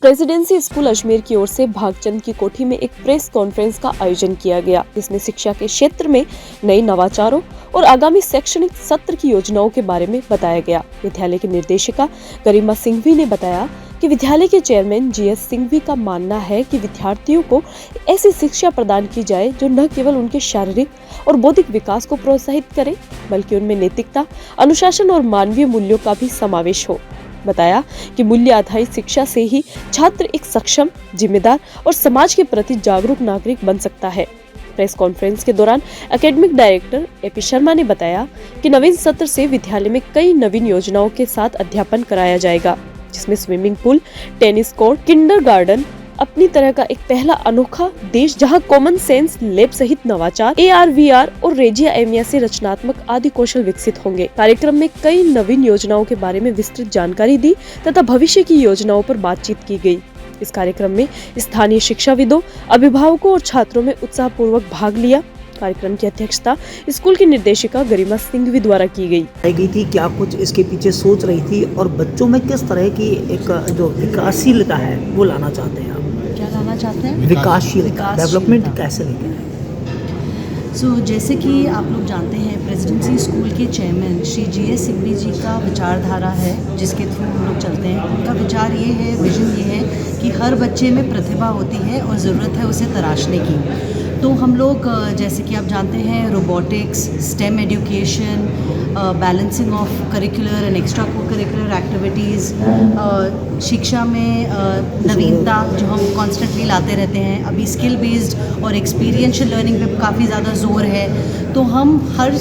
Presidency school Ajmer की ओर से भागचंद की कोठी में एक प्रेस कॉन्फ्रेंस का आयोजन किया गया, जिसमें शिक्षा के क्षेत्र में नए नवाचारों और आगामी शैक्षणिक सत्र की योजनाओं के बारे में बताया गया। विद्यालय की निर्देशिका गरिमा सिंघवी ने बताया कि विद्यालय के चेयरमैन जीएस सिंघवी का मानना है कि विद्यार्थियों को ऐसी शिक्षा प्रदान की जाए जो न केवल उनके शारीरिक और बौद्धिक विकास को प्रोत्साहित करे, बल्कि उनमें नैतिकता, अनुशासन और मानवीय मूल्यों का भी समावेश हो। बताया कि मूल्य आधारित शिक्षा से ही छात्र एक सक्षम, जिम्मेदार और समाज के प्रति जागरूक नागरिक बन सकता है। प्रेस कॉन्फ्रेंस के दौरान एकेडमिक डायरेक्टर एपी शर्मा ने बताया कि नवीन सत्र से विद्यालय में कई नवीन योजनाओं के साथ अध्यापन कराया जाएगा, जिसमें swimming pool, tennis court, kindergarten अपनी तरह का एक पहला अनोखा देश जहां कॉमन सेंस लैब सहित नवाचार, AR, VR और रेजिया एमिया से रचनात्मक आदि कौशल विकसित होंगे। कार्यक्रम में कई नवीन योजनाओं के बारे में विस्तृत जानकारी दी तथा भविष्य की योजनाओं पर बातचीत की गई। इस कार्यक्रम में स्थानीय शिक्षाविदों, अभिभावकों और छात्रों में उत्साहपूर्वक भाग लिया। कार्यक्रम की अध्यक्षता स्कूल की निर्देशिका गरिमा सिंघवी द्वारा की गई थी। क्या कुछ इसके पीछे सोच रही थी और बच्चों में किस तरह की एक जो विकासशीलता है वो लाना चाहते हैं? क्या लाना चाहते हैं? विकासशीलता, डेवलपमेंट कैसे लेके आए? जैसे कि आप लोग जानते हैं, प्रेसिडेंसी स्कूल के चेयरमैन श्री जीएस सिंघवी जी का विचारधारा है जिसके थ्रू हम लोग चलते हैं। उनका विचार ये है, विजन ये है कि हर बच्चे में प्रतिभा होती है और ज़रूरत है उसे तराशने की। तो हम लोग जैसे कि आप जानते हैं, robotics, stem education, balancing of curricular and extra को करिकुलर एक्टिविटीज़, शिक्षा में नवीनता जो हम कॉन्स्टेंटली लाते रहते हैं। अभी स्किल बेस्ड और एक्सपीरियंशियल लर्निंग पे काफ़ी ज़्यादा जोर है, तो हम हर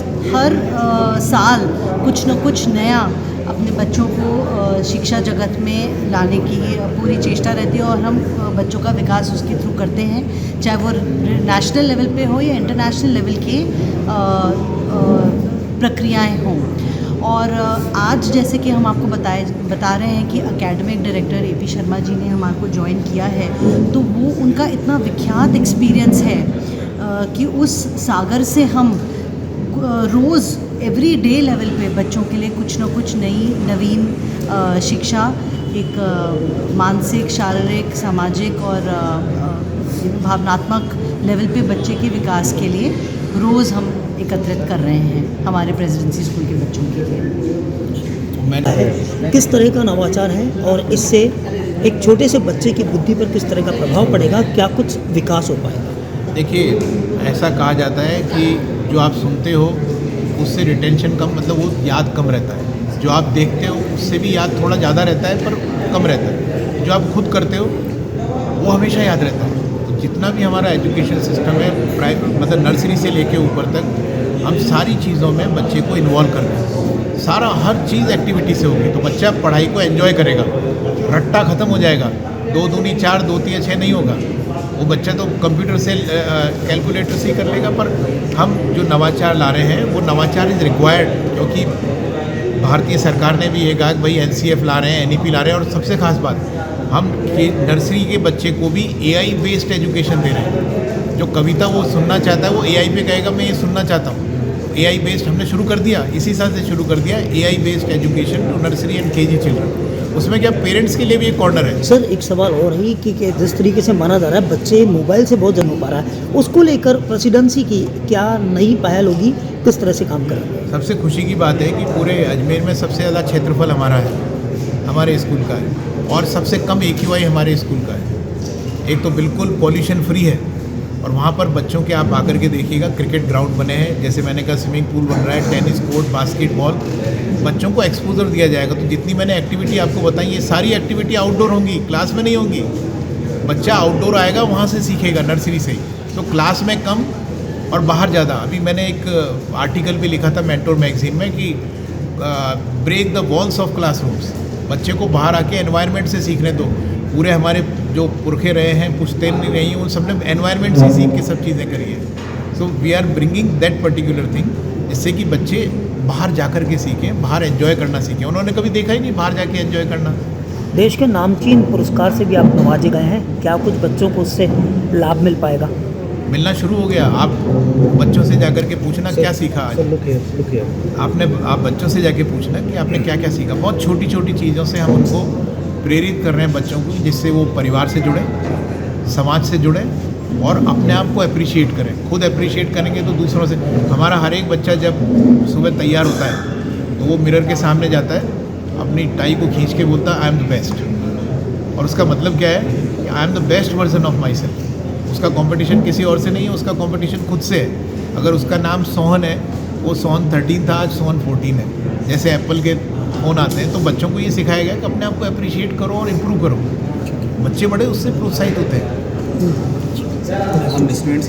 साल कुछ न कुछ नया अपने बच्चों को शिक्षा जगत में लाने की पूरी चेष्टा रहती है और हम बच्चों का विकास उसके थ्रू करते हैं, चाहे वो नेशनल लेवल पे हो या इंटरनेशनल लेवल के प्रक्रियाएं हों। और आज जैसे कि हम आपको बता रहे हैं कि academic director AP Sharma ji ने हमारे को ज्वाइन किया है, तो वो उनका इतना विख्यात एक्सपीरियंस है कि उस सागर से हम रोज़ एवरी डे लेवल पे बच्चों के लिए कुछ न कुछ नवीन शिक्षा, एक मानसिक, शारीरिक, सामाजिक और भावनात्मक लेवल पे बच्चे के विकास के लिए रोज़ हम एकत्रित कर रहे हैं हमारे प्रेसिडेंसी स्कूल के बच्चों के लिए। किस तरह का नवाचार है और इससे एक छोटे से बच्चे की बुद्धि पर किस तरह का प्रभाव पड़ेगा? क्या कुछ विकास हो पाएगा? देखिए, ऐसा कहा जाता है कि जो आप सुनते हो उससे रिटेंशन कम, मतलब वो याद कम रहता है। जो आप देखते हो उससे भी याद थोड़ा ज़्यादा रहता है पर कम रहता है। जो आप खुद करते हो वो हमेशा याद रहता है। तो जितना भी हमारा एजुकेशन सिस्टम है, मतलब नर्सरी से लेके ऊपर तक, हम सारी चीज़ों में बच्चे को इन्वॉल्व कर रहे हैं। सारा हर चीज़ एक्टिविटी से होगी तो बच्चा पढ़ाई को एंजॉय करेगा। रट्टा ख़त्म हो जाएगा, 2 दूनी 4, 2 3 6 नहीं होगा। वो बच्चा तो कंप्यूटर से कैलकुलेटर से ही कर लेगा। पर हम जो नवाचार ला रहे हैं वो नवाचार इज़ रिक्वायर्ड, क्योंकि भारतीय सरकार ने भी ये कहा कि भाई NCF ला रहे हैं, NEP ला रहे हैं। और सबसे खास बात, हम नर्सरी के बच्चे को भी AI बेस्ड एजुकेशन दे रहे हैं। जो कविता वो सुनना चाहता है वो AI पे कहेगा मैं ये सुनना चाहता हूँ। AI बेस्ड हमने शुरू कर दिया, इसी साल से शुरू कर दिया AI based education to nursery and KG children. उसमें क्या पेरेंट्स के लिए भी एक कॉर्नर है। सर, एक सवाल और है कि जिस तरीके से माना जा रहा है बच्चे मोबाइल से बहुत जन्म पा रहा है, उसको लेकर प्रेसिडेंसी की क्या नई पहल होगी, किस तरह से काम करेंगे? सबसे खुशी की बात है कि पूरे अजमेर में सबसे ज़्यादा क्षेत्रफल हमारा है, हमारे स्कूल का है, और सबसे कम AQI हमारे स्कूल का है। एक तो बिल्कुल पॉल्यूशन फ्री है, और वहाँ पर बच्चों के आप आकर के देखिएगा, क्रिकेट ग्राउंड बने हैं, जैसे मैंने कहा स्विमिंग पूल बन रहा है, टेनिस कोर्ट, बास्केटबॉल। बच्चों को एक्सपोजर दिया जाएगा। तो जितनी मैंने एक्टिविटी आपको बताई, ये सारी एक्टिविटी आउटडोर होंगी, क्लास में नहीं होंगी। बच्चा आउटडोर आएगा, वहाँ से सीखेगा नर्सरी से ही। तो क्लास में कम और बाहर ज़्यादा। अभी मैंने एक आर्टिकल भी लिखा था मेंटोर मैगजीन में कि break the walls of classrooms. बच्चे को बाहर आके एनवायरनमेंट से सीखने दो। पूरे हमारे जो पुरखे रहे हैं, पुश्तैन रही हैं, उन सब ने एनवायरनमेंट से सीख के सब चीज़ें करी है। So we are bringing that particular thing, जिससे कि बच्चे बाहर जाकर के सीखें, बाहर एंजॉय करना सीखें। उन्होंने कभी देखा ही नहीं बाहर जाके एंजॉय करना। देश के नामचीन पुरस्कार से भी आप नवाजे गए हैं, क्या कुछ बच्चों को उससे लाभ मिल पाएगा? मिलना शुरू हो गया। आप बच्चों से जाकर के पूछना क्या सीखा आज। आप बच्चों से जाके पूछना कि आपने क्या क्या सीखा। बहुत छोटी छोटी चीज़ों से हम उनको प्रेरित कर रहे हैं बच्चों को, जिससे वो परिवार से जुड़े, समाज से जुड़े और अपने आप को अप्रिशिएट करें। खुद अप्रिशिएट करेंगे तो दूसरों से। हमारा हर एक बच्चा जब सुबह तैयार होता है तो वो मिरर के सामने जाता है, अपनी टाई को खींच के बोलता है आई एम द बेस्ट। और उसका मतलब क्या है कि I am the best version of my self. उसका कंपटीशन किसी और से नहीं है, उसका कंपटीशन खुद से है। अगर उसका नाम सोहन है, वो सोहन 13 था, आज सोहन 14 है। जैसे एप्पल के फ़ोन आते हैं तो बच्चों को ये सिखाया गया कि अपने आप को अप्रिशिएट करो और इम्प्रूव करो। बच्चे बड़े उससे प्रोत्साहित होते हैं। हम स्टूडेंट्स